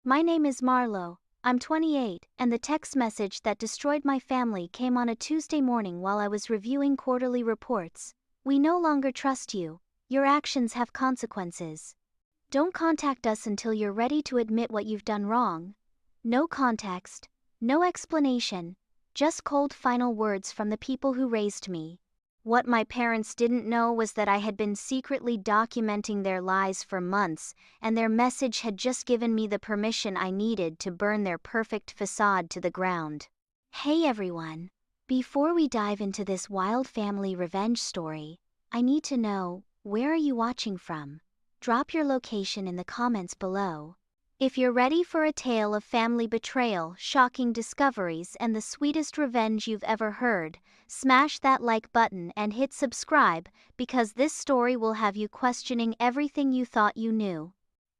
My name is Marlowe. I'm 28, and the text message that destroyed my family came on a Tuesday morning while I was reviewing quarterly reports. We no longer trust you. Your actions have consequences. Don't contact us until you're ready to admit what you've done wrong. No context, no explanation, just cold final words from the people who raised me. What my parents didn't know was that I had been secretly documenting their lies for months, and their message had just given me the permission I needed to burn their perfect facade to the ground. Hey everyone! Before we dive into this wild family revenge story, I need to know, where are you watching from? Drop your location in the comments below. If you're ready for a tale of family betrayal, shocking discoveries, and the sweetest revenge you've ever heard, smash that like button and hit subscribe, because this story will have you questioning everything you thought you knew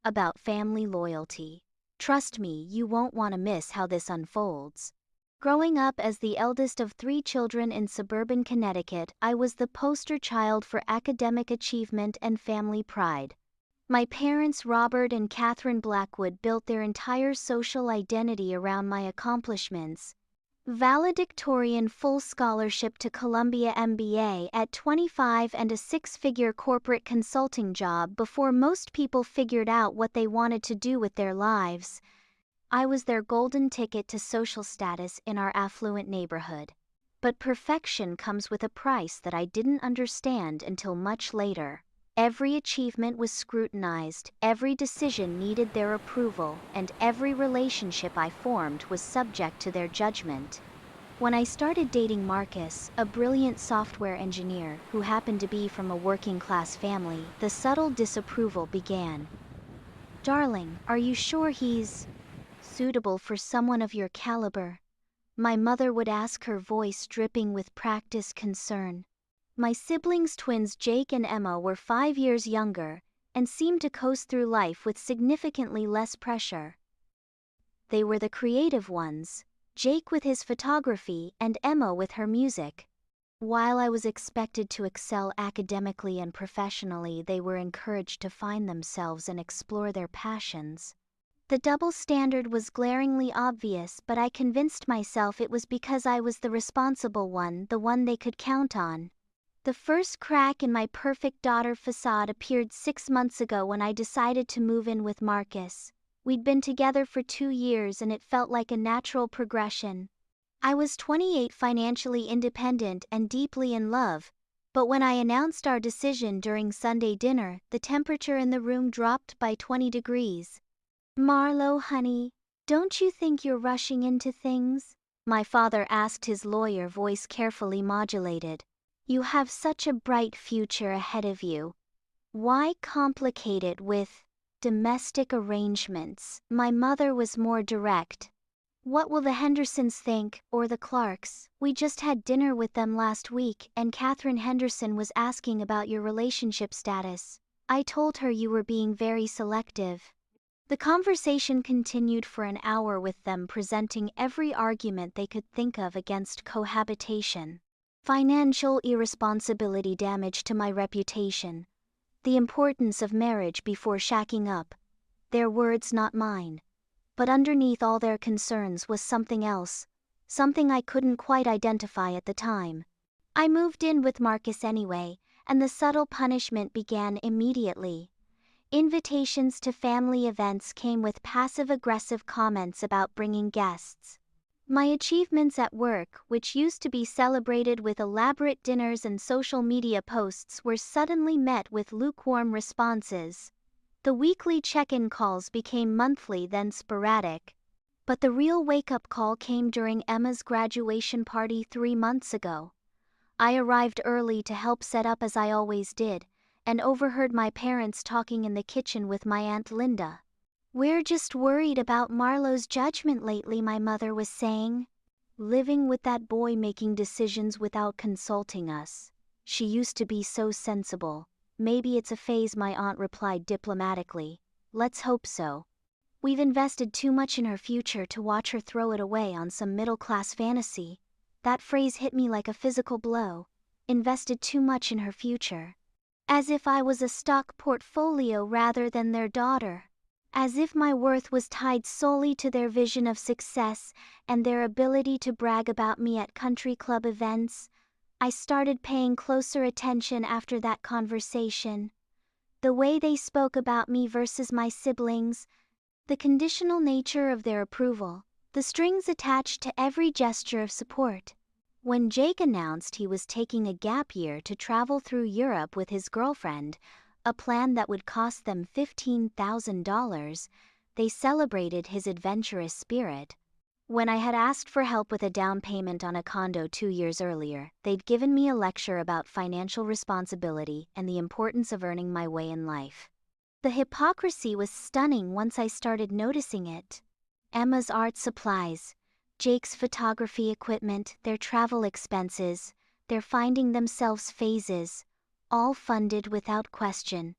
about family loyalty. Trust me, you won't want to miss how this unfolds. Growing up as the eldest of 3 children in suburban Connecticut, I was the poster child for academic achievement and family pride. My parents, Robert and Catherine Blackwood, built their entire social identity around my accomplishments. Valedictorian, full scholarship to Columbia MBA at 25, and a 6-figure corporate consulting job before most people figured out what they wanted to do with their lives. I was their golden ticket to social status in our affluent neighborhood. But perfection comes with a price that I didn't understand until much later. Every achievement was scrutinized, every decision needed their approval, and every relationship I formed was subject to their judgment. When I started dating Marcus, a brilliant software engineer who happened to be from a working-class family, the subtle disapproval began. "Darling, are you sure he's suitable for someone of your caliber?" My mother would ask, her voice dripping with practiced concern. My siblings, twins Jake and Emma, were 5 years younger, and seemed to coast through life with significantly less pressure. They were the creative ones, Jake with his photography and Emma with her music. While I was expected to excel academically and professionally, they were encouraged to find themselves and explore their passions. The double standard was glaringly obvious, but I convinced myself it was because I was the responsible one, the one they could count on. The first crack in my perfect daughter facade appeared 6 months ago when I decided to move in with Marcus. We'd been together for 2 years and it felt like a natural progression. I was 28, financially independent and deeply in love, but when I announced our decision during Sunday dinner, the temperature in the room dropped by 20 degrees. "Marlowe, honey, don't you think you're rushing into things?" my father asked, his lawyer voice carefully modulated. "You have such a bright future ahead of you. Why complicate it with domestic arrangements?" My mother was more direct. "What will the Hendersons think, or the Clarks? We just had dinner with them last week, and Catherine Henderson was asking about your relationship status. I told her you were being very selective." The conversation continued for an hour, with them presenting every argument they could think of against cohabitation. Financial irresponsibility, damage to my reputation, the importance of marriage before shacking up. Their words, not mine. But underneath all their concerns was something else, something I couldn't quite identify at the time. I moved in with Marcus anyway, and the subtle punishment began immediately. Invitations to family events came with passive-aggressive comments about bringing guests. My achievements at work, which used to be celebrated with elaborate dinners and social media posts, were suddenly met with lukewarm responses. The weekly check-in calls became monthly, then sporadic. But the real wake-up call came during Emma's graduation party 3 months ago. I arrived early to help set up, as I always did, and overheard my parents talking in the kitchen with my Aunt Linda. "We're just worried about Marlowe's judgment lately," my mother was saying. "Living with that boy, making decisions without consulting us. She used to be so sensible." "Maybe it's a phase," my aunt replied diplomatically. "Let's hope so. We've invested too much in her future to watch her throw it away on some middle-class fantasy." That phrase hit me like a physical blow. Invested too much in her future. As if I was a stock portfolio rather than their daughter. as if my worth was tied solely to their vision of success and their ability to brag about me at country club events. I started paying closer attention after that conversation. The way they spoke about me versus my siblings, the conditional nature of their approval, the strings attached to every gesture of support. When Jake announced he was taking a gap year to travel through Europe with his girlfriend, a plan that would cost them $15,000, they celebrated his adventurous spirit. When I had asked for help with a down payment on a condo 2 years earlier, they'd given me a lecture about financial responsibility and the importance of earning my way in life. The hypocrisy was stunning once I started noticing it. Emma's art supplies, Jake's photography equipment, their travel expenses, their finding themselves phases, all funded without question.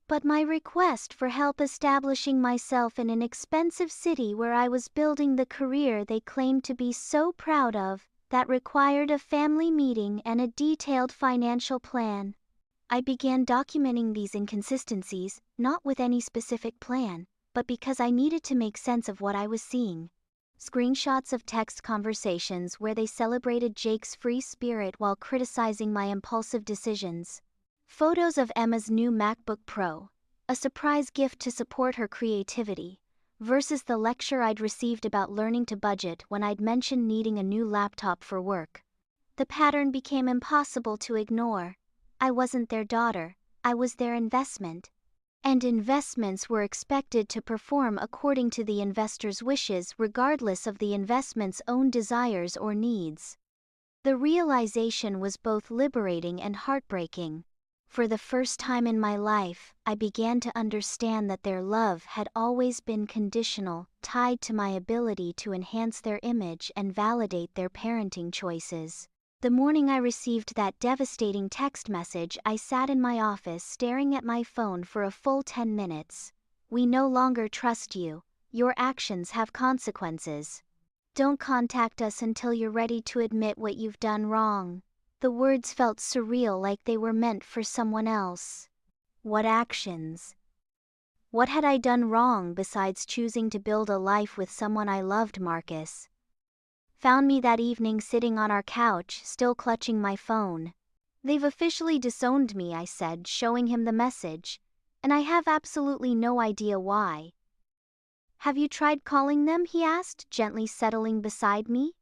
But my request for help establishing myself in an expensive city where I was building the career they claimed to be so proud of, that required a family meeting and a detailed financial plan. I began documenting these inconsistencies, not with any specific plan, but because I needed to make sense of what I was seeing. Screenshots of text conversations where they celebrated Jake's free spirit while criticizing my impulsive decisions. Photos of Emma's new MacBook Pro, a surprise gift to support her creativity, versus the lecture I'd received about learning to budget when I'd mentioned needing a new laptop for work. The pattern became impossible to ignore. I wasn't their daughter, I was their investment. And investments were expected to perform according to the investor's wishes regardless of the investment's own desires or needs. The realization was both liberating and heartbreaking. For the first time in my life, I began to understand that their love had always been conditional, tied to my ability to enhance their image and validate their parenting choices. The morning I received that devastating text message, I sat in my office staring at my phone for a full 10 minutes. "We no longer trust you. Your actions have consequences. Don't contact us until you're ready to admit what you've done wrong." The words felt surreal, like they were meant for someone else. What actions? What had I done wrong besides choosing to build a life with someone I loved? Marcus found me that evening sitting on our couch, still clutching my phone. "They've officially disowned me," I said, showing him the message, "and I have absolutely no idea why." "Have you tried calling them?" he asked, gently settling beside me.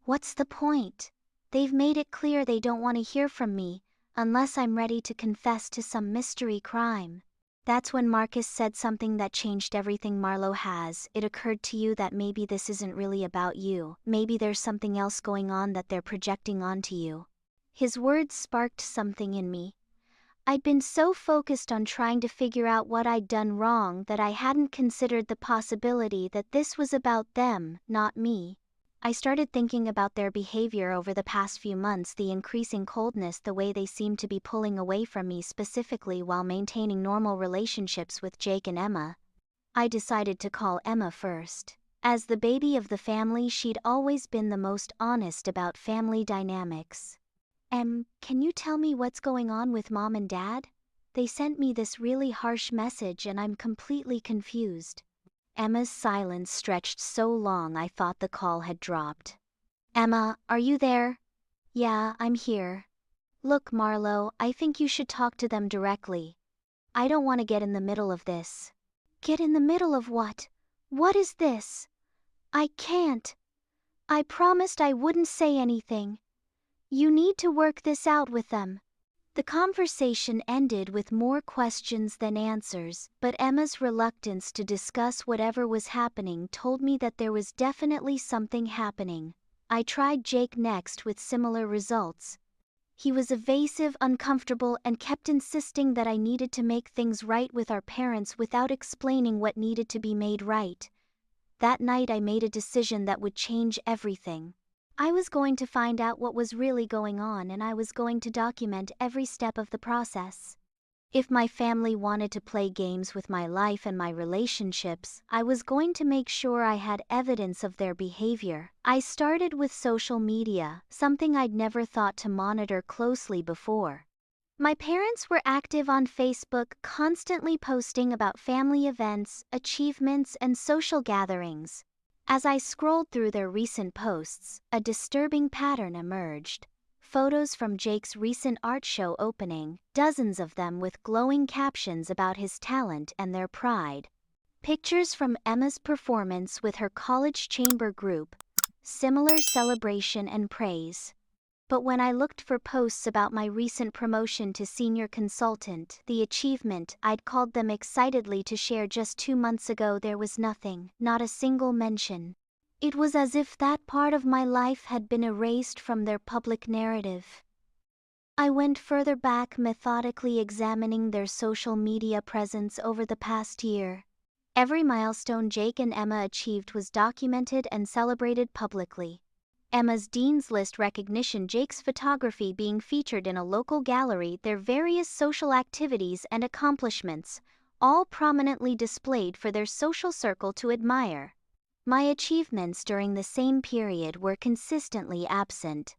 "What's the point? They've made it clear they don't want to hear from me, unless I'm ready to confess to some mystery crime." That's when Marcus said something that changed everything. "Marlowe, has it occurred to you that maybe this isn't really about you? Maybe there's something else going on that they're projecting onto you?" His words sparked something in me. I'd been so focused on trying to figure out what I'd done wrong that I hadn't considered the possibility that this was about them, not me. I started thinking about their behavior over the past few months, the increasing coldness, the way they seemed to be pulling away from me, specifically while maintaining normal relationships with Jake and Emma. I decided to call Emma first. As the baby of the family, she'd always been the most honest about family dynamics. Can you tell me what's going on with Mom and Dad? They sent me this really harsh message and I'm completely confused." Emma's silence stretched so long I thought the call had dropped. "Emma, are you there?" "Yeah, I'm here." "Look, Marlowe, I think you should talk to them directly. I don't want to get in the middle of this." "Get in the middle of what? What is this? I can't. I promised I wouldn't say anything. You need to work this out with them." The conversation ended with more questions than answers, but Emma's reluctance to discuss whatever was happening told me that there was definitely something happening. I tried Jake next with similar results. He was evasive, uncomfortable, and kept insisting that I needed to make things right with our parents without explaining what needed to be made right. That night I made a decision that would change everything. I was going to find out what was really going on, and I was going to document every step of the process. If my family wanted to play games with my life and my relationships, I was going to make sure I had evidence of their behavior. I started with social media, something I'd never thought to monitor closely before. My parents were active on Facebook, constantly posting about family events, achievements, and social gatherings. As I scrolled through their recent posts, a disturbing pattern emerged. Photos from Jake's recent art show opening, dozens of them with glowing captions about his talent and their pride. Pictures from Emma's performance with her college chamber group, similar celebration and praise. But when I looked for posts about my recent promotion to senior consultant, the achievement I'd called them excitedly to share just 2 months ago, there was nothing, not a single mention. It was as if that part of my life had been erased from their public narrative. I went further back, methodically examining their social media presence over the past year. Every milestone Jake and Emma achieved was documented and celebrated publicly. Emma's Dean's List recognition, Jake's photography being featured in a local gallery, their various social activities and accomplishments, all prominently displayed for their social circle to admire. My achievements during the same period were consistently absent.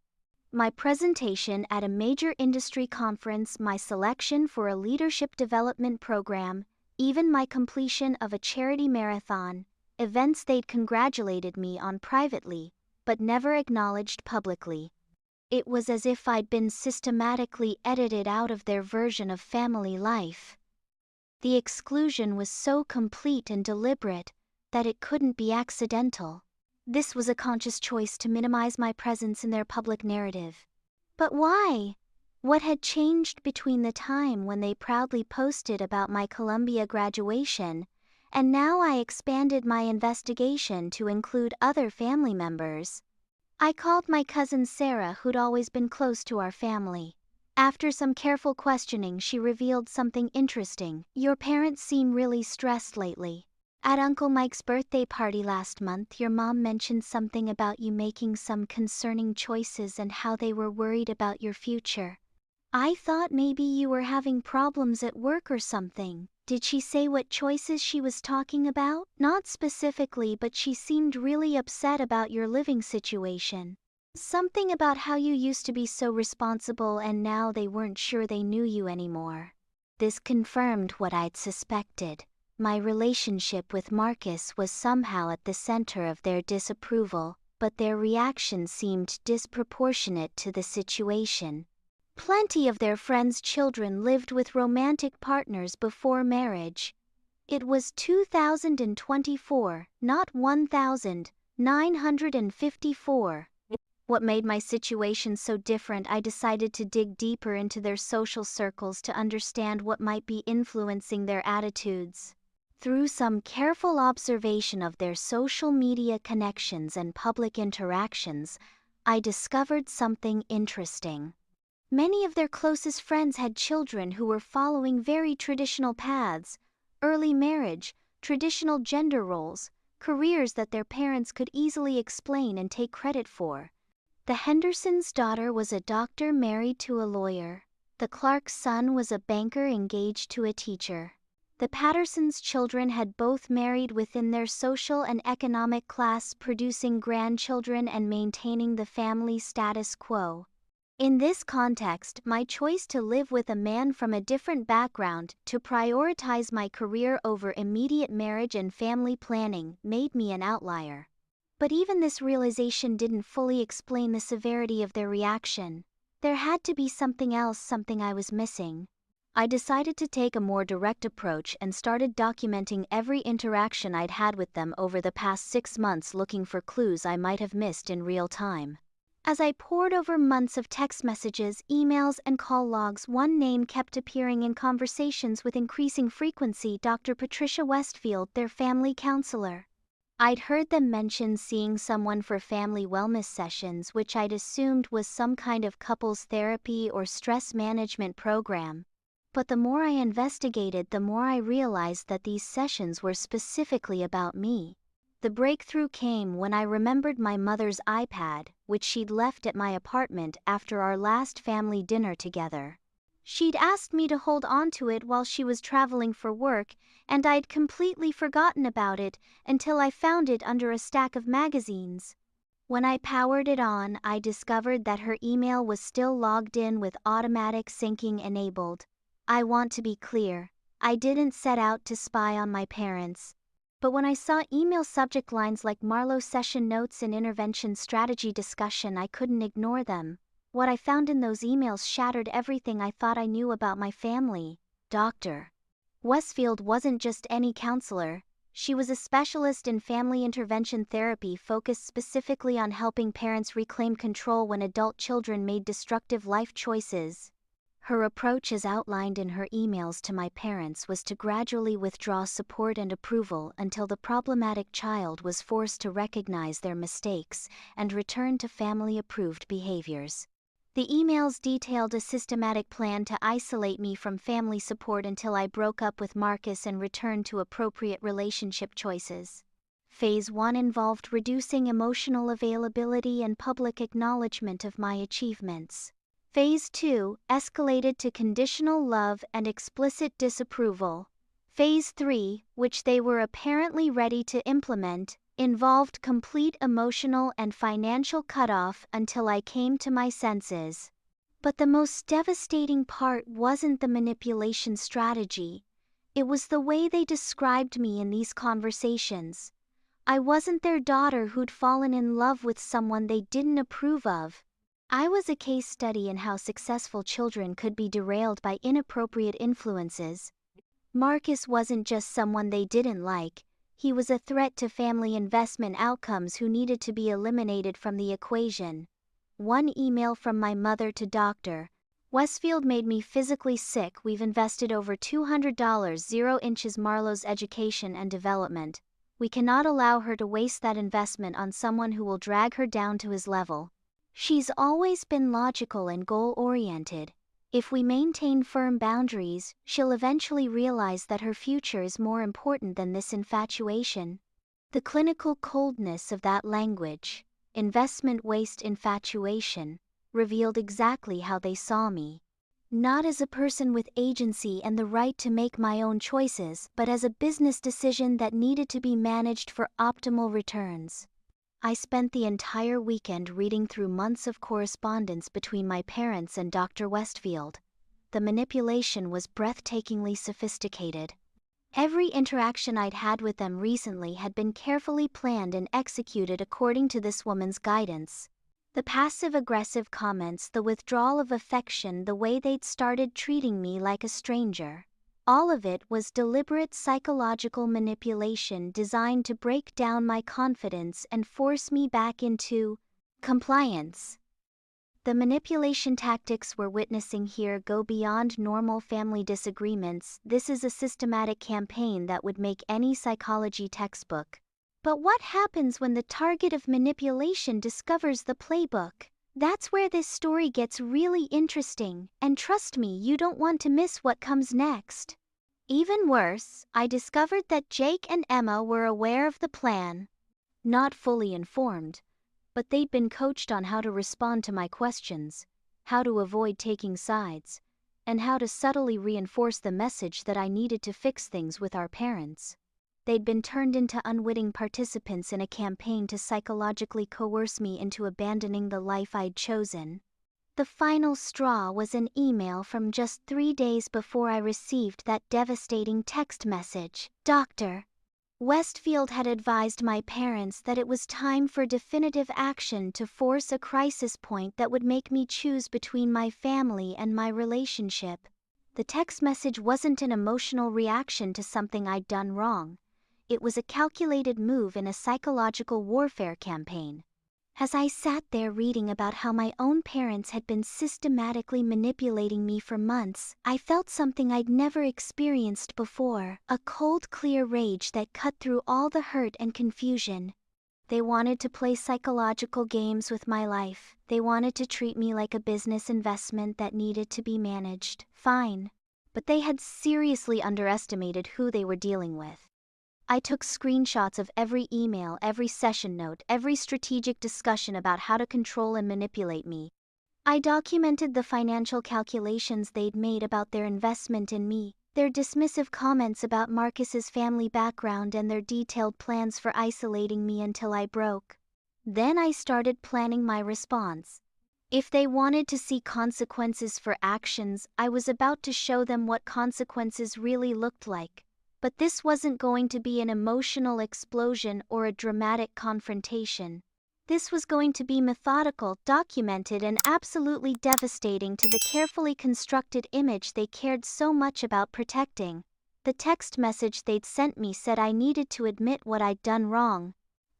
My presentation at a major industry conference, my selection for a leadership development program, even my completion of a charity marathon, events they'd congratulated me on privately, but never acknowledged publicly. It was as if I'd been systematically edited out of their version of family life. The exclusion was so complete and deliberate that it couldn't be accidental. This was a conscious choice to minimize my presence in their public narrative. But why? What had changed between the time when they proudly posted about my Columbia graduation, and now I expanded my investigation to include other family members? I called my cousin Sarah, who'd always been close to our family. After some careful questioning, she revealed something interesting. Your parents seem really stressed lately. At Uncle Mike's birthday party last month, your mom mentioned something about you making some concerning choices and how they were worried about your future. I thought maybe you were having problems at work or something. Did she say what choices she was talking about? Not specifically, but she seemed really upset about your living situation. Something about how you used to be so responsible and now they weren't sure they knew you anymore. This confirmed what I'd suspected. My relationship with Marcus was somehow at the center of their disapproval, but their reaction seemed disproportionate to the situation. Plenty of their friends' children lived with romantic partners before marriage. It was 2024, not 1954. What made my situation so different? I decided to dig deeper into their social circles to understand what might be influencing their attitudes. Through some careful observation of their social media connections and public interactions, I discovered something interesting. Many of their closest friends had children who were following very traditional paths: early marriage, traditional gender roles, careers that their parents could easily explain and take credit for. The Hendersons' daughter was a doctor married to a lawyer. The Clarks' son was a banker engaged to a teacher. The Pattersons' children had both married within their social and economic class, producing grandchildren and maintaining the family status quo. In this context, my choice to live with a man from a different background, to prioritize my career over immediate marriage and family planning, made me an outlier. But even this realization didn't fully explain the severity of their reaction. There had to be something else, something I was missing. I decided to take a more direct approach and started documenting every interaction I'd had with them over the past 6 months, looking for clues I might have missed in real time. As I pored over months of text messages, emails, and call logs, one name kept appearing in conversations with increasing frequency: Dr. Patricia Westfield, their family counselor. I'd heard them mention seeing someone for family wellness sessions, which I'd assumed was some kind of couples therapy or stress management program. But the more I investigated, the more I realized that these sessions were specifically about me. The breakthrough came when I remembered my mother's iPad, which she'd left at my apartment after our last family dinner together. She'd asked me to hold onto it while she was traveling for work, and I'd completely forgotten about it until I found it under a stack of magazines. When I powered it on, I discovered that her email was still logged in with automatic syncing enabled. I want to be clear, I didn't set out to spy on my parents. But when I saw email subject lines like Marlowe session notes and intervention strategy discussion, I couldn't ignore them. What I found in those emails shattered everything I thought I knew about my family. Dr. Westfield wasn't just any counselor. She was a specialist in family intervention therapy focused specifically on helping parents reclaim control when adult children made destructive life choices. Her approach, as outlined in her emails to my parents, was to gradually withdraw support and approval until the problematic child was forced to recognize their mistakes and return to family-approved behaviors. The emails detailed a systematic plan to isolate me from family support until I broke up with Marcus and returned to appropriate relationship choices. Phase 1 involved reducing emotional availability and public acknowledgement of my achievements. Phase 2 escalated to conditional love and explicit disapproval. Phase 3, which they were apparently ready to implement, involved complete emotional and financial cutoff until I came to my senses. But the most devastating part wasn't the manipulation strategy. It was the way they described me in these conversations. I wasn't their daughter who'd fallen in love with someone they didn't approve of. I was a case study in how successful children could be derailed by inappropriate influences. Marcus wasn't just someone they didn't like. He was a threat to family investment outcomes who needed to be eliminated from the equation. One email from my mother to Dr. Westfield made me physically sick. We've invested over $200 0 inches Marlowe's education and development. We cannot allow her to waste that investment on someone who will drag her down to his level. She's always been logical and goal-oriented. If we maintain firm boundaries, she'll eventually realize that her future is more important than this infatuation. The clinical coldness of that language, investment waste infatuation, revealed exactly how they saw me. Not as a person with agency and the right to make my own choices, but as a business decision that needed to be managed for optimal returns. I spent the entire weekend reading through months of correspondence between my parents and Dr. Westfield. The manipulation was breathtakingly sophisticated. Every interaction I'd had with them recently had been carefully planned and executed according to this woman's guidance. The passive-aggressive comments, the withdrawal of affection, the way they'd started treating me like a stranger. All of it was deliberate psychological manipulation designed to break down my confidence and force me back into compliance. The manipulation tactics we're witnessing here go beyond normal family disagreements. This is a systematic campaign that would make any psychology textbook. But what happens when the target of manipulation discovers the playbook? That's where this story gets really interesting, and trust me, you don't want to miss what comes next. Even worse, I discovered that Jake and Emma were aware of the plan. Not fully informed, but they'd been coached on how to respond to my questions, how to avoid taking sides, and how to subtly reinforce the message that I needed to fix things with our parents. They'd been turned into unwitting participants in a campaign to psychologically coerce me into abandoning the life I'd chosen. The final straw was an email from just 3 days before I received that devastating text message. Dr. Westfield had advised my parents that it was time for definitive action to force a crisis point that would make me choose between my family and my relationship. The text message wasn't an emotional reaction to something I'd done wrong. It was a calculated move in a psychological warfare campaign. As I sat there reading about how my own parents had been systematically manipulating me for months, I felt something I'd never experienced before, a cold, clear rage that cut through all the hurt and confusion. They wanted to play psychological games with my life. They wanted to treat me like a business investment that needed to be managed. Fine. But they had seriously underestimated who they were dealing with. I took screenshots of every email, every session note, every strategic discussion about how to control and manipulate me. I documented the financial calculations they'd made about their investment in me, their dismissive comments about Marcus's family background, and their detailed plans for isolating me until I broke. Then I started planning my response. If they wanted to see consequences for actions, I was about to show them what consequences really looked like. But this wasn't going to be an emotional explosion or a dramatic confrontation. This was going to be methodical, documented, and absolutely devastating to the carefully constructed image they cared so much about protecting. The text message they'd sent me said I needed to admit what I'd done wrong.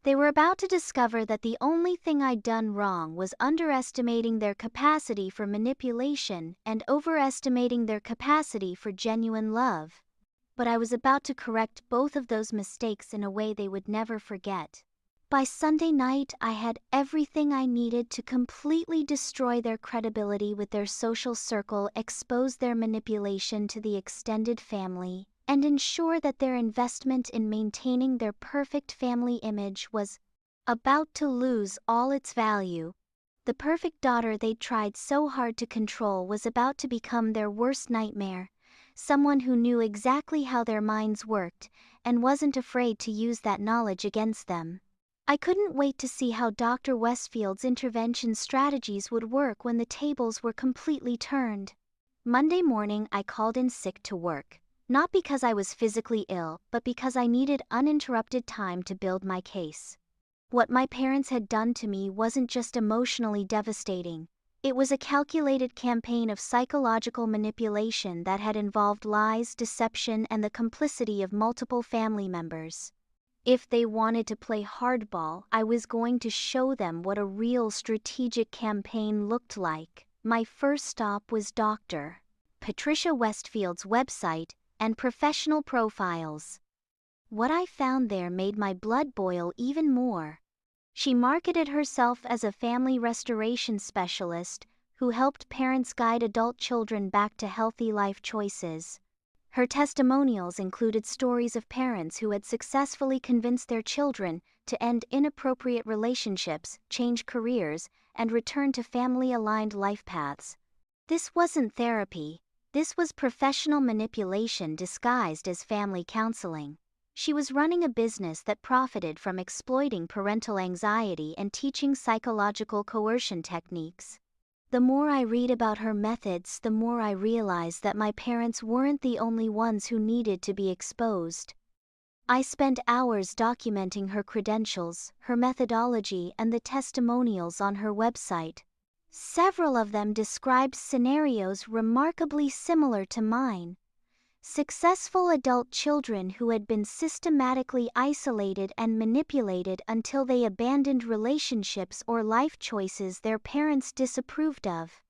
They were about to discover that the only thing I'd done wrong was underestimating their capacity for manipulation and overestimating their capacity for genuine love. But I was about to correct both of those mistakes in a way they would never forget. By Sunday night, I had everything I needed to completely destroy their credibility with their social circle, expose their manipulation to the extended family, and ensure that their investment in maintaining their perfect family image was about to lose all its value. The perfect daughter they'd tried so hard to control was about to become their worst nightmare, someone who knew exactly how their minds worked and wasn't afraid to use that knowledge against them. I couldn't wait to see how Dr. Westfield's intervention strategies would work when the tables were completely turned. Monday morning, I called in sick to work. Not because I was physically ill, but because I needed uninterrupted time to build my case. What my parents had done to me wasn't just emotionally devastating. It was a calculated campaign of psychological manipulation that had involved lies, deception, and the complicity of multiple family members. If they wanted to play hardball, I was going to show them what a real strategic campaign looked like. My first stop was Dr. Patricia Westfield's website and professional profiles. What I found there made my blood boil even more. She marketed herself as a family restoration specialist who helped parents guide adult children back to healthy life choices. Her testimonials included stories of parents who had successfully convinced their children to end inappropriate relationships, change careers, and return to family-aligned life paths. This wasn't therapy. This was professional manipulation disguised as family counseling. She was running a business that profited from exploiting parental anxiety and teaching psychological coercion techniques. The more I read about her methods, the more I realize that my parents weren't the only ones who needed to be exposed. I spent hours documenting her credentials, her methodology, and the testimonials on her website. Several of them described scenarios remarkably similar to mine. Successful adult children who had been systematically isolated and manipulated until they abandoned relationships or life choices their parents disapproved of.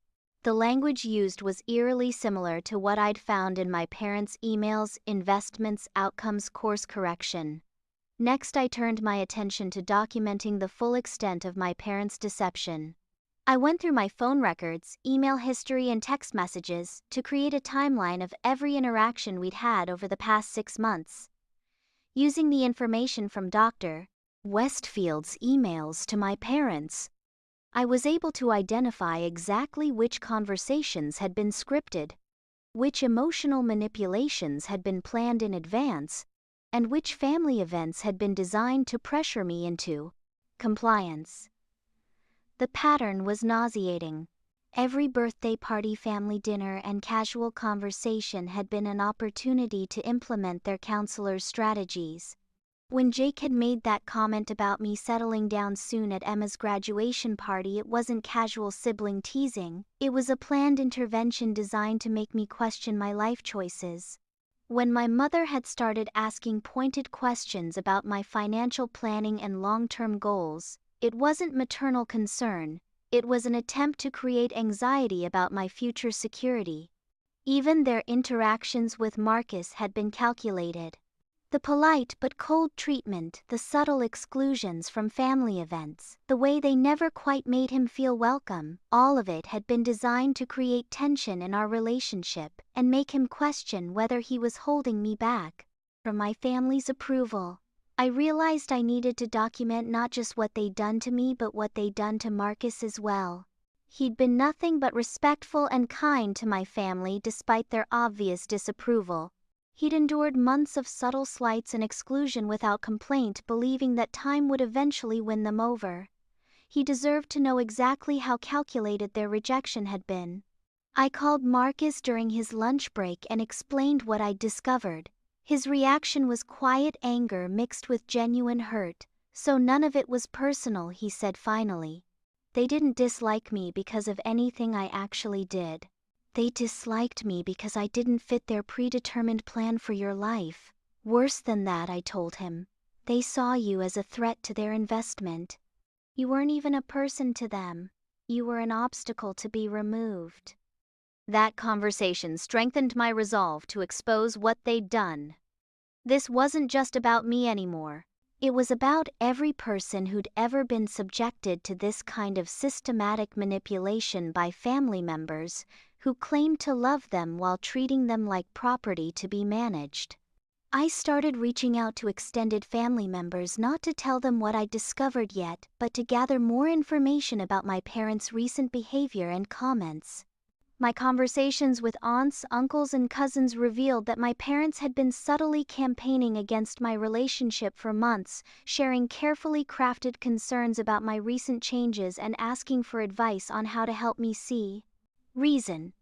The language used was eerily similar to what I'd found in my parents' emails, investments, outcomes, course correction. Next, I turned my attention to documenting the full extent of my parents' deception. I went through my phone records, email history, and text messages to create a timeline of every interaction we'd had over the past 6 months. Using the information from Dr. Westfield's emails to my parents, I was able to identify exactly which conversations had been scripted, which emotional manipulations had been planned in advance, and which family events had been designed to pressure me into compliance. The pattern was nauseating. Every birthday party, family dinner, and casual conversation had been an opportunity to implement their counselor's strategies. When Jake had made that comment about me settling down soon at Emma's graduation party, it wasn't casual sibling teasing, it was a planned intervention designed to make me question my life choices. When my mother had started asking pointed questions about my financial planning and long-term goals, it wasn't maternal concern, it was an attempt to create anxiety about my future security. Even their interactions with Marcus had been calculated. The polite but cold treatment, the subtle exclusions from family events, the way they never quite made him feel welcome, all of it had been designed to create tension in our relationship and make him question whether he was holding me back from my family's approval. I realized I needed to document not just what they'd done to me but what they'd done to Marcus as well. He'd been nothing but respectful and kind to my family despite their obvious disapproval. He'd endured months of subtle slights and exclusion without complaint, believing that time would eventually win them over. he deserved to know exactly how calculated their rejection had been. I called Marcus during his lunch break and explained what I'd discovered. His reaction was quiet anger mixed with genuine hurt, so none of it was personal, he said finally. They didn't dislike me because of anything I actually did. They disliked me because I didn't fit their predetermined plan for your life. Worse than that, I told him. They saw you as a threat to their investment. You weren't even a person to them. You were an obstacle to be removed. That conversation strengthened my resolve to expose what they'd done. This wasn't just about me anymore. It was about every person who'd ever been subjected to this kind of systematic manipulation by family members who claimed to love them while treating them like property to be managed. I started reaching out to extended family members not to tell them what I'd discovered yet, but to gather more information about my parents' recent behavior and comments. My conversations with aunts, uncles, and cousins revealed that my parents had been subtly campaigning against my relationship for months, sharing carefully crafted concerns about my recent changes and asking for advice on how to help me see reason.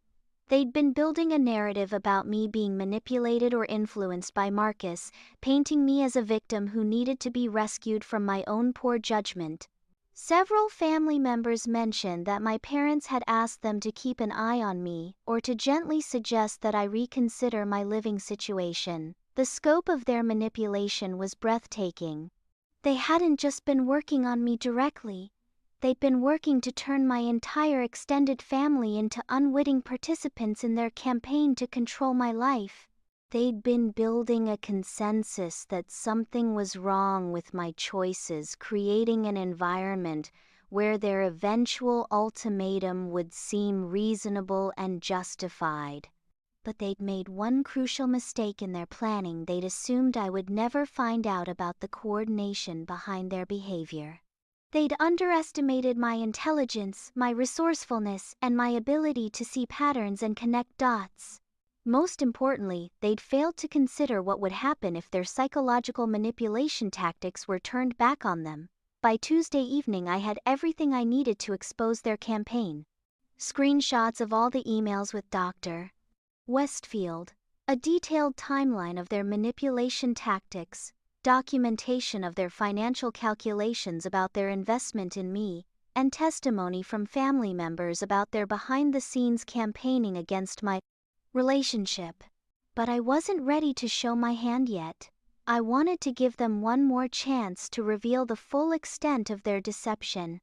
They'd been building a narrative about me being manipulated or influenced by Marcus, painting me as a victim who needed to be rescued from my own poor judgment. Several family members mentioned that my parents had asked them to keep an eye on me or to gently suggest that I reconsider my living situation. The scope of their manipulation was breathtaking. They hadn't just been working on me directly. They'd been working to turn my entire extended family into unwitting participants in their campaign to control my life. They'd been building a consensus that something was wrong with my choices, creating an environment where their eventual ultimatum would seem reasonable and justified. But they'd made one crucial mistake in their planning. They'd assumed I would never find out about the coordination behind their behavior. They'd underestimated my intelligence, my resourcefulness, and my ability to see patterns and connect dots. Most importantly, they'd failed to consider what would happen if their psychological manipulation tactics were turned back on them. By Tuesday evening, I had everything I needed to expose their campaign. Screenshots of all the emails with Dr. Westfield, a detailed timeline of their manipulation tactics, documentation of their financial calculations about their investment in me, and testimony from family members about their behind-the-scenes campaigning against my relationship. But I wasn't ready to show my hand yet. I wanted to give them one more chance to reveal the full extent of their deception.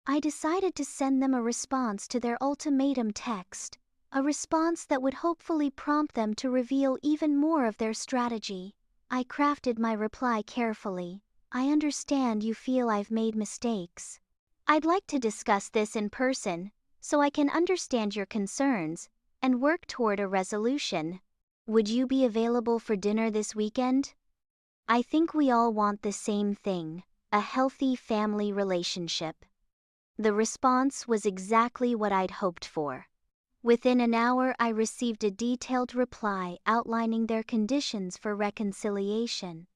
I decided to send them a response to their ultimatum text, a response that would hopefully prompt them to reveal even more of their strategy. I crafted my reply carefully. I understand you feel I've made mistakes. I'd like to discuss this in person, so I can understand your concerns and work toward a resolution. Would you be available for dinner this weekend? I think we all want the same thing, a healthy family relationship. The response was exactly what I'd hoped for. Within an hour, I received a detailed reply outlining their conditions for reconciliation.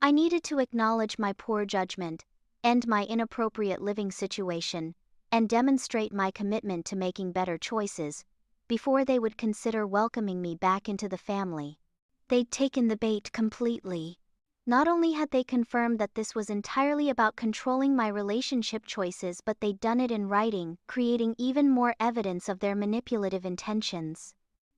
I needed to acknowledge my poor judgment, end my inappropriate living situation, and demonstrate my commitment to making better choices before they would consider welcoming me back into the family. They'd taken the bait completely. Not only had they confirmed that this was entirely about controlling my relationship choices, but they'd done it in writing, creating even more evidence of their manipulative intentions.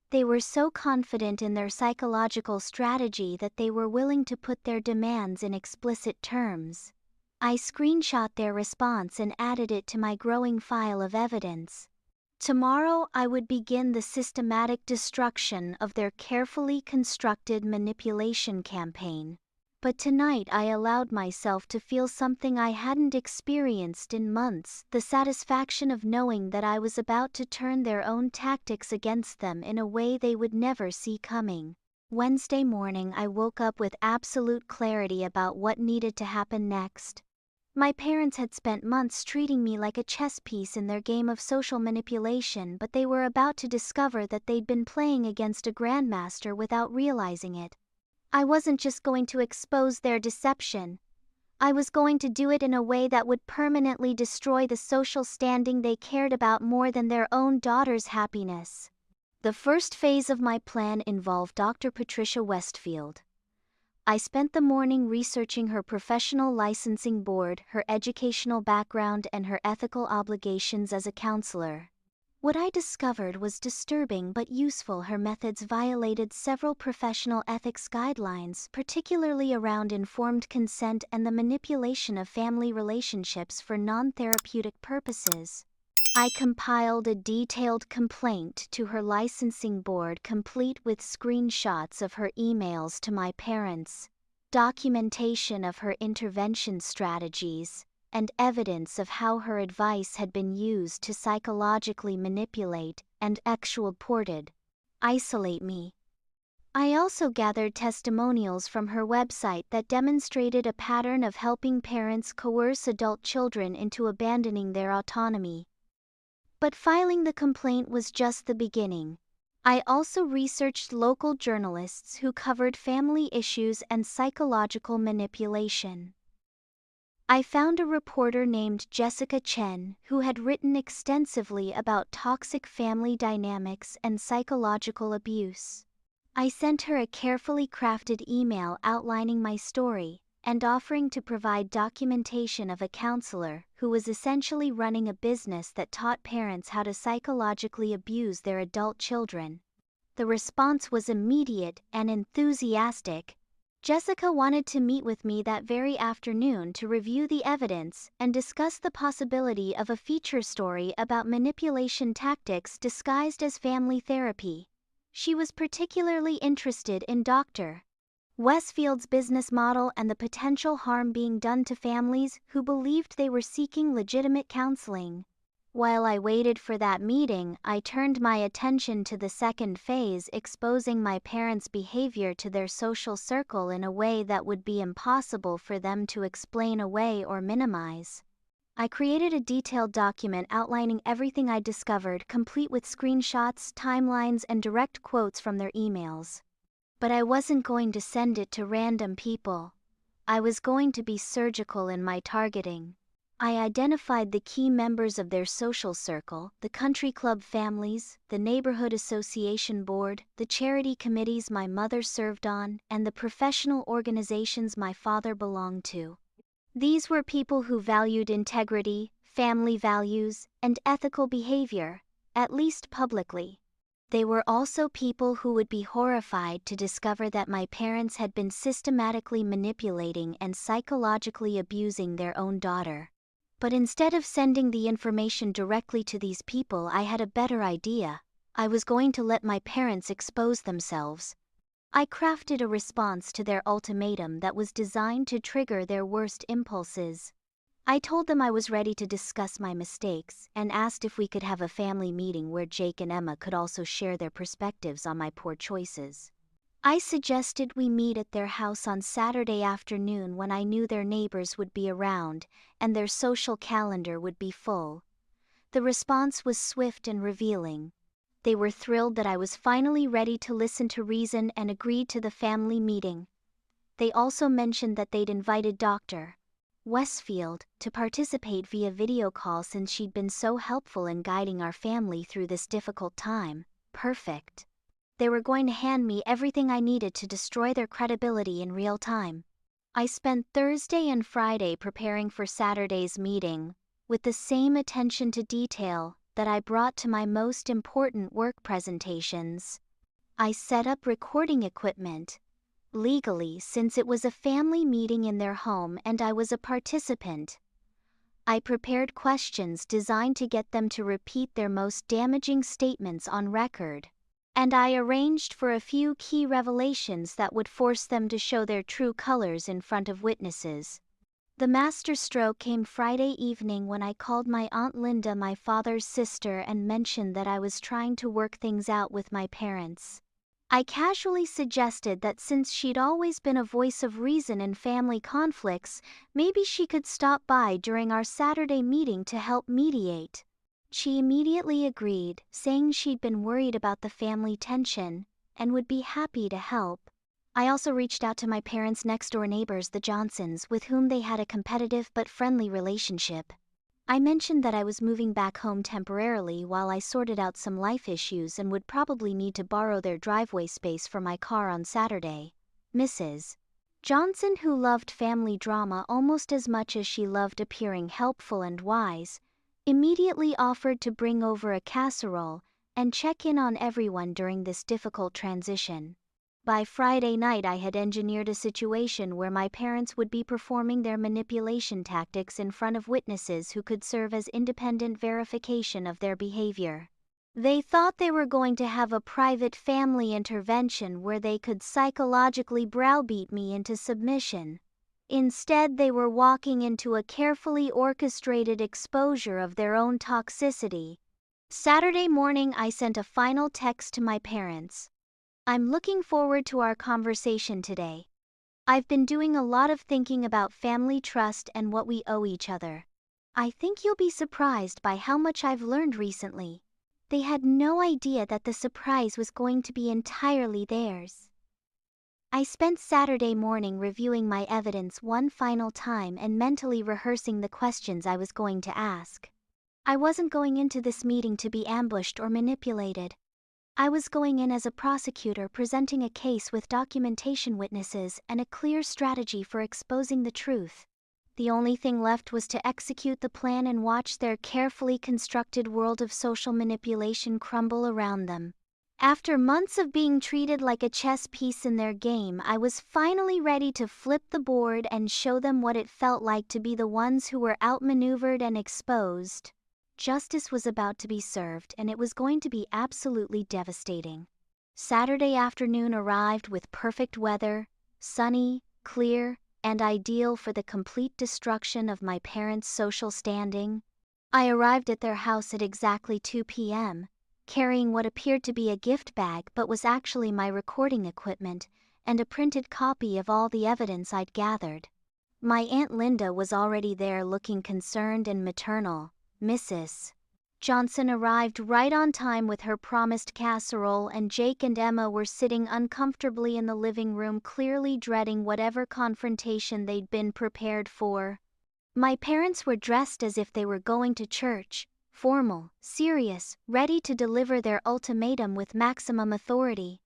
They were so confident in their psychological strategy that they were willing to put their demands in explicit terms. I screenshot their response and added it to my growing file of evidence. Tomorrow I would begin the systematic destruction of their carefully constructed manipulation campaign. But tonight I allowed myself to feel something I hadn't experienced in months, the satisfaction of knowing that I was about to turn their own tactics against them in a way they would never see coming. Wednesday morning I woke up with absolute clarity about what needed to happen next. My parents had spent months treating me like a chess piece in their game of social manipulation, but they were about to discover that they'd been playing against a grandmaster without realizing it. I wasn't just going to expose their deception. I was going to do it in a way that would permanently destroy the social standing they cared about more than their own daughter's happiness. The first phase of my plan involved Dr. Patricia Westfield. I spent the morning researching her professional licensing board, her educational background, and her ethical obligations as a counselor. What I discovered was disturbing but useful. Her methods violated several professional ethics guidelines, particularly around informed consent and the manipulation of family relationships for non-therapeutic purposes. I compiled a detailed complaint to her licensing board, complete with screenshots of her emails to my parents, documentation of her intervention strategies, and evidence of how her advice had been used to psychologically manipulate and isolate me. I also gathered testimonials from her website that demonstrated a pattern of helping parents coerce adult children into abandoning their autonomy. But filing the complaint was just the beginning. I also researched local journalists who covered family issues and psychological manipulation. I found a reporter named Jessica Chen who had written extensively about toxic family dynamics and psychological abuse. I sent her a carefully crafted email outlining my story and offering to provide documentation of a counselor who was essentially running a business that taught parents how to psychologically abuse their adult children. The response was immediate and enthusiastic. Jessica wanted to meet with me that very afternoon to review the evidence and discuss the possibility of a feature story about manipulation tactics disguised as family therapy. She was particularly interested in Dr. Westfield's business model and the potential harm being done to families who believed they were seeking legitimate counseling. While I waited for that meeting, I turned my attention to the second phase, exposing my parents' behavior to their social circle in a way that would be impossible for them to explain away or minimize. I created a detailed document outlining everything I discovered, complete with screenshots, timelines, and direct quotes from their emails. But I wasn't going to send it to random people. I was going to be surgical in my targeting. I identified the key members of their social circle, the country club families, the neighborhood association board, the charity committees my mother served on, and the professional organizations my father belonged to. These were people who valued integrity, family values, and ethical behavior, at least publicly. They were also people who would be horrified to discover that my parents had been systematically manipulating and psychologically abusing their own daughter. But instead of sending the information directly to these people, I had a better idea. I was going to let my parents expose themselves. I crafted a response to their ultimatum that was designed to trigger their worst impulses. I told them I was ready to discuss my mistakes and asked if we could have a family meeting where Jake and Emma could also share their perspectives on my poor choices. I suggested we meet at their house on Saturday afternoon when I knew their neighbors would be around and their social calendar would be full. The response was swift and revealing. They were thrilled that I was finally ready to listen to reason and agreed to the family meeting. They also mentioned that they'd invited Dr. Westfield to participate via video call since she'd been so helpful in guiding our family through this difficult time. Perfect. They were going to hand me everything I needed to destroy their credibility in real time. I spent Thursday and Friday preparing for Saturday's meeting, with the same attention to detail that I brought to my most important work presentations. I set up recording equipment, legally since it was a family meeting in their home and I was a participant. I prepared questions designed to get them to repeat their most damaging statements on record. And I arranged for a few key revelations that would force them to show their true colors in front of witnesses. The masterstroke came Friday evening when I called my Aunt Linda, my father's sister, and mentioned that I was trying to work things out with my parents. I casually suggested that since she'd always been a voice of reason in family conflicts, maybe she could stop by during our Saturday meeting to help mediate. She immediately agreed, saying she'd been worried about the family tension and would be happy to help. I also reached out to my parents' next-door neighbors, the Johnsons, with whom they had a competitive but friendly relationship. I mentioned that I was moving back home temporarily while I sorted out some life issues and would probably need to borrow their driveway space for my car on Saturday. Mrs. Johnson, who loved family drama almost as much as she loved appearing helpful and wise, immediately offered to bring over a casserole and check in on everyone during this difficult transition. By Friday night, I had engineered a situation where my parents would be performing their manipulation tactics in front of witnesses who could serve as independent verification of their behavior. They thought they were going to have a private family intervention where they could psychologically browbeat me into submission. Instead, they were walking into a carefully orchestrated exposure of their own toxicity. Saturday morning, I sent a final text to my parents. I'm looking forward to our conversation today. I've been doing a lot of thinking about family trust and what we owe each other. I think you'll be surprised by how much I've learned recently. They had no idea that the surprise was going to be entirely theirs. I spent Saturday morning reviewing my evidence one final time and mentally rehearsing the questions I was going to ask. I wasn't going into this meeting to be ambushed or manipulated. I was going in as a prosecutor presenting a case with documentation, witnesses, and a clear strategy for exposing the truth. The only thing left was to execute the plan and watch their carefully constructed world of social manipulation crumble around them. After months of being treated like a chess piece in their game, I was finally ready to flip the board and show them what it felt like to be the ones who were outmaneuvered and exposed. Justice was about to be served, and it was going to be absolutely devastating. Saturday afternoon arrived with perfect weather, sunny, clear, and ideal for the complete destruction of my parents' social standing. I arrived at their house at exactly 2 p.m., carrying what appeared to be a gift bag but was actually my recording equipment and a printed copy of all the evidence I'd gathered. My Aunt Linda was already there, looking concerned and maternal. Mrs. Johnson arrived right on time with her promised casserole, and Jake and Emma were sitting uncomfortably in the living room, clearly dreading whatever confrontation they'd been prepared for. My parents were dressed as if they were going to church, formal, serious, ready to deliver their ultimatum with maximum authority.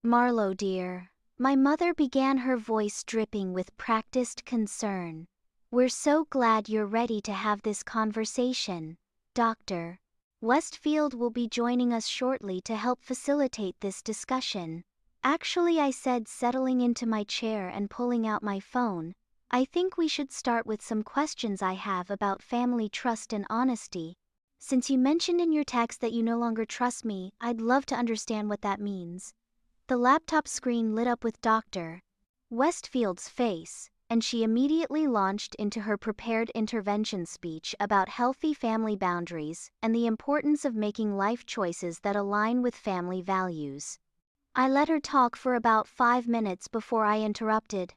"Marlowe, dear," my mother began, her voice dripping with practiced concern. "We're so glad you're ready to have this conversation. Dr. Westfield will be joining us shortly to help facilitate this discussion." "Actually," I said, settling into my chair and pulling out my phone, "I think we should start with some questions I have about family trust and honesty. Since you mentioned in your text that you no longer trust me, I'd love to understand what that means." The laptop screen lit up with Dr. Westfield's face, and she immediately launched into her prepared intervention speech about healthy family boundaries and the importance of making life choices that align with family values. I let her talk for about 5 minutes before I interrupted.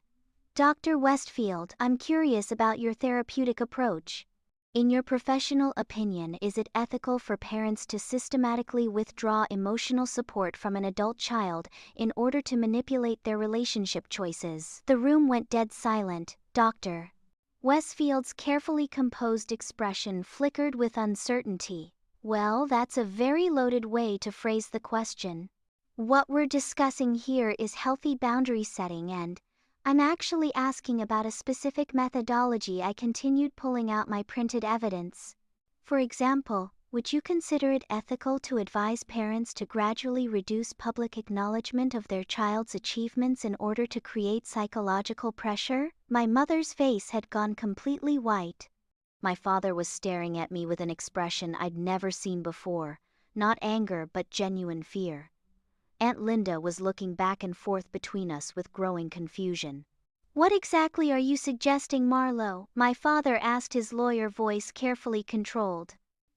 "Dr. Westfield, I'm curious about your therapeutic approach. In your professional opinion, is it ethical for parents to systematically withdraw emotional support from an adult child in order to manipulate their relationship choices?" The room went dead silent. Dr. Westfield's carefully composed expression flickered with uncertainty. "Well, that's a very loaded way to phrase the question. What we're discussing here is healthy boundary setting, and I'm actually asking about a specific methodology." I continued, pulling out my printed evidence. "For example, would you consider it ethical to advise parents to gradually reduce public acknowledgement of their child's achievements in order to create psychological pressure?" My mother's face had gone completely white. My father was staring at me with an expression I'd never seen before, not anger but genuine fear. Aunt Linda was looking back and forth between us with growing confusion. "What exactly are you suggesting, Marlowe?" my father asked, his lawyer voice carefully controlled.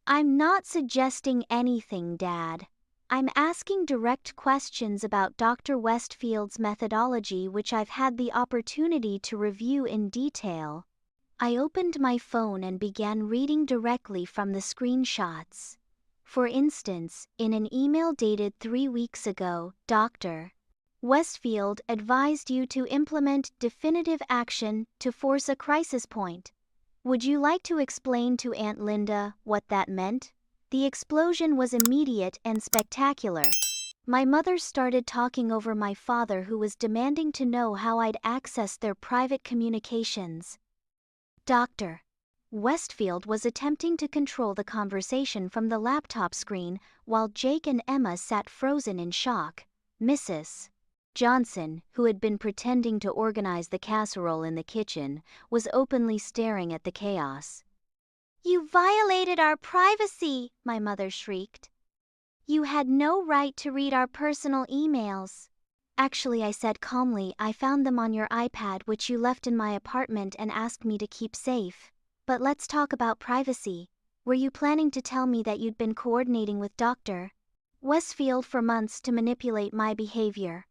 "I'm not suggesting anything, Dad. I'm asking direct questions about Dr. Westfield's methodology, which I've had the opportunity to review in detail." I opened my phone and began reading directly from the screenshots. For instance, in an email dated 3 weeks ago, Dr. Westfield advised you to implement definitive action to force a crisis point. Would you like to explain to Aunt Linda what that meant? The explosion was immediate and spectacular. My mother started talking over my father, who was demanding to know how I'd accessed their private communications. Dr. Westfield was attempting to control the conversation from the laptop screen while Jake and Emma sat frozen in shock. Mrs. Johnson, who had been pretending to organize the casserole in the kitchen, was openly staring at the chaos. "You violated our privacy," my mother shrieked. "You had no right to read our personal emails." "Actually," I said calmly, "I found them on your iPad, which you left in my apartment and asked me to keep safe. But let's talk about privacy. Were you planning to tell me that you'd been coordinating with Dr. Westfield for months to manipulate my behavior?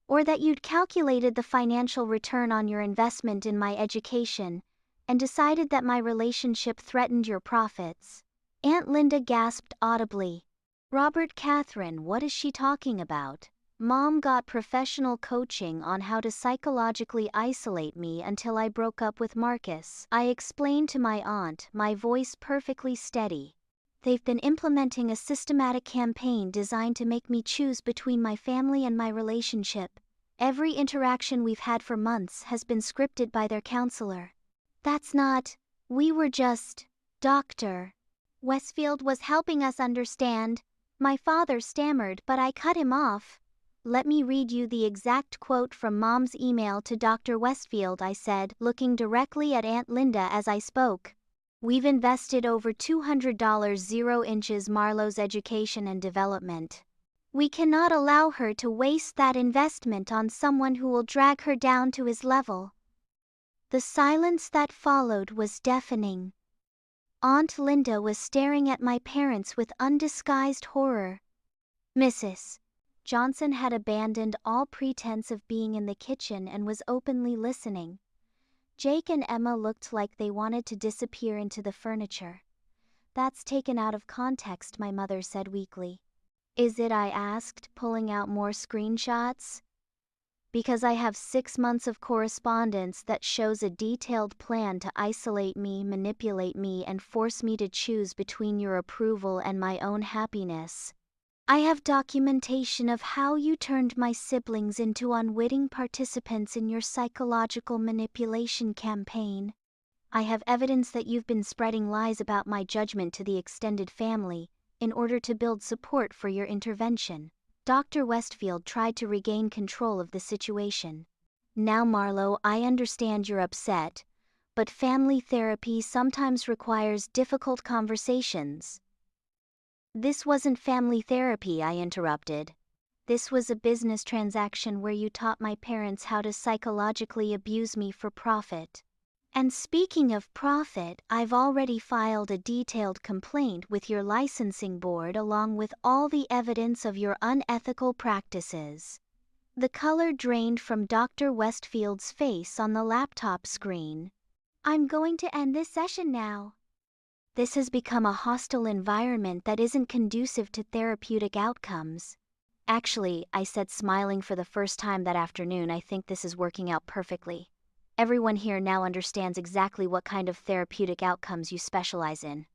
Or that you'd calculated the financial return on your investment in my education and decided that my relationship threatened your profits?" Aunt Linda gasped audibly. "Robert, Catherine, what is she talking about? Mom got professional coaching on how to psychologically isolate me until I broke up with Marcus," I explained to my aunt, my voice perfectly steady. "They've been implementing a systematic campaign designed to make me choose between my family and my relationship. Every interaction we've had for months has been scripted by their counselor." "That's not... We were just... Dr. Westfield was helping us understand," my father stammered, but I cut him off. "Let me read you the exact quote from Mom's email to Dr. Westfield," I said, looking directly at Aunt Linda as I spoke. "We've invested over $200 0 inches Marlowe's education and development. We cannot allow her to waste that investment on someone who will drag her down to his level." The silence that followed was deafening. Aunt Linda was staring at my parents with undisguised horror. Mrs. Johnson had abandoned all pretense of being in the kitchen and was openly listening. Jake and Emma looked like they wanted to disappear into the furniture. "That's taken out of context," my mother said weakly. "Is it?" I asked, pulling out more screenshots. "Because I have 6 months of correspondence that shows a detailed plan to isolate me, manipulate me, and force me to choose between your approval and my own happiness. I have documentation of how you turned my siblings into unwitting participants in your psychological manipulation campaign. I have evidence that you've been spreading lies about my judgment to the extended family in order to build support for your intervention." Dr. Westfield tried to regain control of the situation. "Now, Marlowe, I understand you're upset, but family therapy sometimes requires difficult conversations." "This wasn't family therapy," I interrupted. "This was a business transaction where you taught my parents how to psychologically abuse me for profit. And speaking of profit, I've already filed a detailed complaint with your licensing board along with all the evidence of your unethical practices." The color drained from Dr. Westfield's face on the laptop screen. "I'm going to end this session now. This has become a hostile environment that isn't conducive to therapeutic outcomes." "Actually," I said, smiling for the first time that afternoon, "I think this is working out perfectly. Everyone here now understands exactly what kind of therapeutic outcomes you specialize in."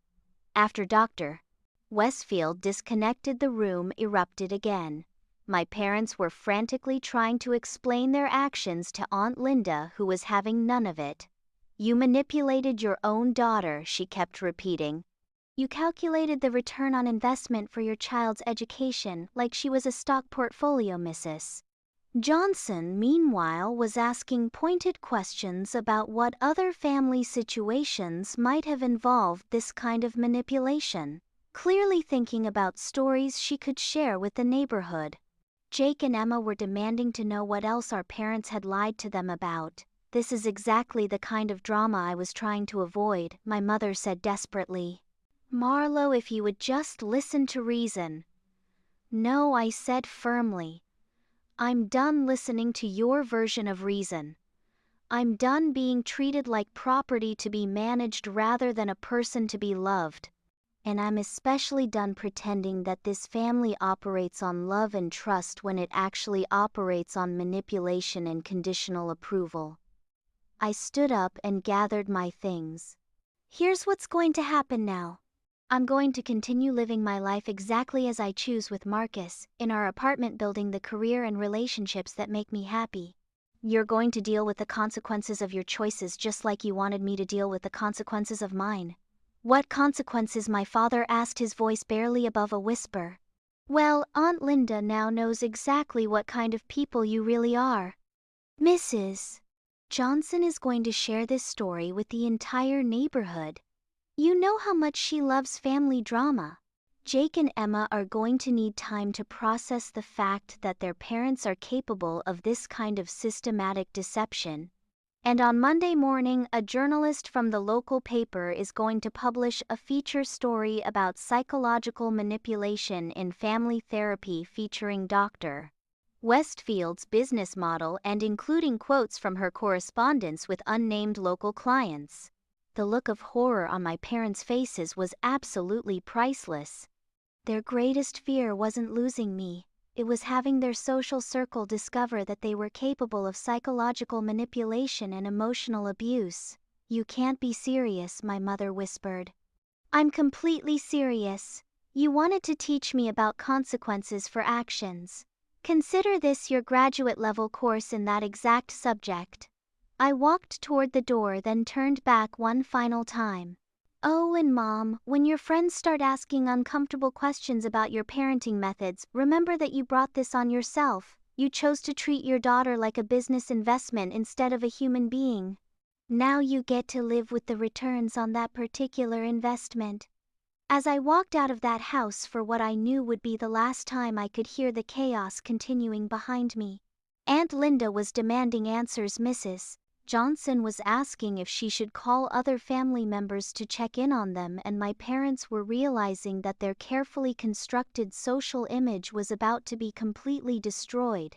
After Dr. Westfield disconnected, the room erupted again. My parents were frantically trying to explain their actions to Aunt Linda, who was having none of it. "You manipulated your own daughter," she kept repeating. "You calculated the return on investment for your child's education like she was a stock portfolio." Mrs. Johnson, meanwhile, was asking pointed questions about what other family situations might have involved this kind of manipulation, clearly thinking about stories she could share with the neighborhood. Jake and Emma were demanding to know what else our parents had lied to them about. "This is exactly the kind of drama I was trying to avoid," my mother said desperately. "Marlowe, if you would just listen to reason." "No," I said firmly. "I'm done listening to your version of reason. I'm done being treated like property to be managed rather than a person to be loved." and I'm especially done pretending that this family operates on love and trust when it actually operates on manipulation and conditional approval. I stood up and gathered my things. Here's what's going to happen now. I'm going to continue living my life exactly as I choose with Marcus, in our apartment, building the career and relationships that make me happy. You're going to deal with the consequences of your choices just like you wanted me to deal with the consequences of mine. What consequences? My father asked, his voice barely above a whisper. Well, Aunt Linda now knows exactly what kind of people you really are. Mrs. Johnson is going to share this story with the entire neighborhood. You know how much she loves family drama. Jake and Emma are going to need time to process the fact that their parents are capable of this kind of systematic deception. And on Monday morning, a journalist from the local paper is going to publish a feature story about psychological manipulation in family therapy featuring Dr. Westfield's business model and including quotes from her correspondence with unnamed local clients. The look of horror on my parents' faces was absolutely priceless. Their greatest fear wasn't losing me, it was having their social circle discover that they were capable of psychological manipulation and emotional abuse. You can't be serious, my mother whispered. I'm completely serious. You wanted to teach me about consequences for actions. Consider this your graduate-level course in that exact subject. I walked toward the door, then turned back one final time. Oh, and Mom, when your friends start asking uncomfortable questions about your parenting methods, remember that you brought this on yourself. You chose to treat your daughter like a business investment instead of a human being. Now you get to live with the returns on that particular investment. As I walked out of that house for what I knew would be the last time, I could hear the chaos continuing behind me. Aunt Linda was demanding answers. Mrs. Johnson was asking if she should call other family members to check in on them, and my parents were realizing that their carefully constructed social image was about to be completely destroyed.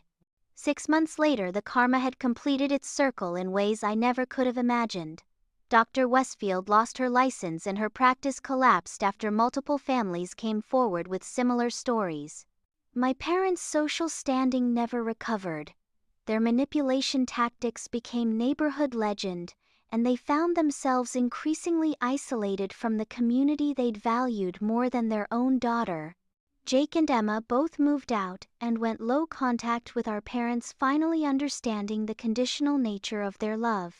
6 months later, the karma had completed its circle in ways I never could have imagined. Dr. Westfield lost her license and her practice collapsed after multiple families came forward with similar stories. My parents' social standing never recovered. Their manipulation tactics became neighborhood legend, and they found themselves increasingly isolated from the community they'd valued more than their own daughter. Jake and Emma both moved out and went low contact with our parents, finally understanding the conditional nature of their love.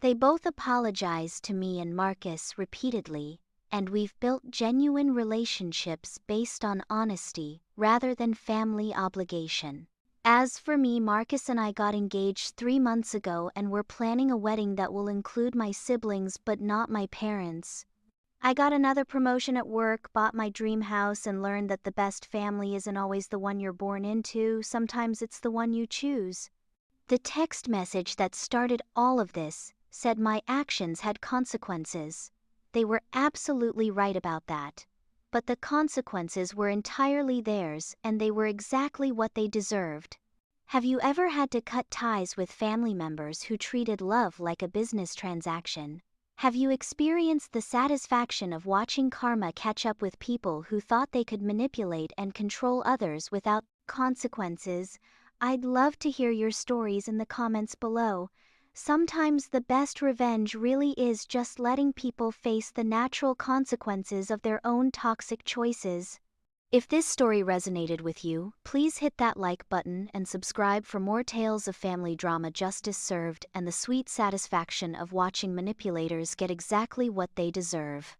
They both apologized to me and Marcus repeatedly, and we've built genuine relationships based on honesty rather than family obligation. As for me, Marcus and I got engaged 3 months ago and we're planning a wedding that will include my siblings but not my parents. I got another promotion at work, bought my dream house, and learned that the best family isn't always the one you're born into, sometimes it's the one you choose. The text message that started all of this said my actions had consequences. They were absolutely right about that. But the consequences were entirely theirs, and they were exactly what they deserved. Have you ever had to cut ties with family members who treated love like a business transaction? Have you experienced the satisfaction of watching karma catch up with people who thought they could manipulate and control others without consequences? I'd love to hear your stories in the comments below. Sometimes the best revenge really is just letting people face the natural consequences of their own toxic choices. If this story resonated with you, please hit that like button and subscribe for more tales of family drama, justice served, and the sweet satisfaction of watching manipulators get exactly what they deserve.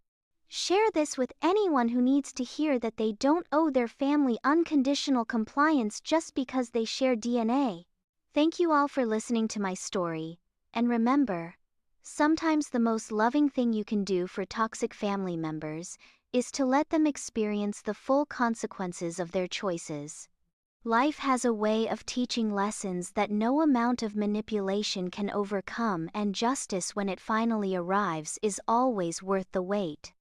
Share this with anyone who needs to hear that they don't owe their family unconditional compliance just because they share DNA. Thank you all for listening to my story. And remember, sometimes the most loving thing you can do for toxic family members is to let them experience the full consequences of their choices. Life has a way of teaching lessons that no amount of manipulation can overcome, and justice, when it finally arrives, is always worth the wait.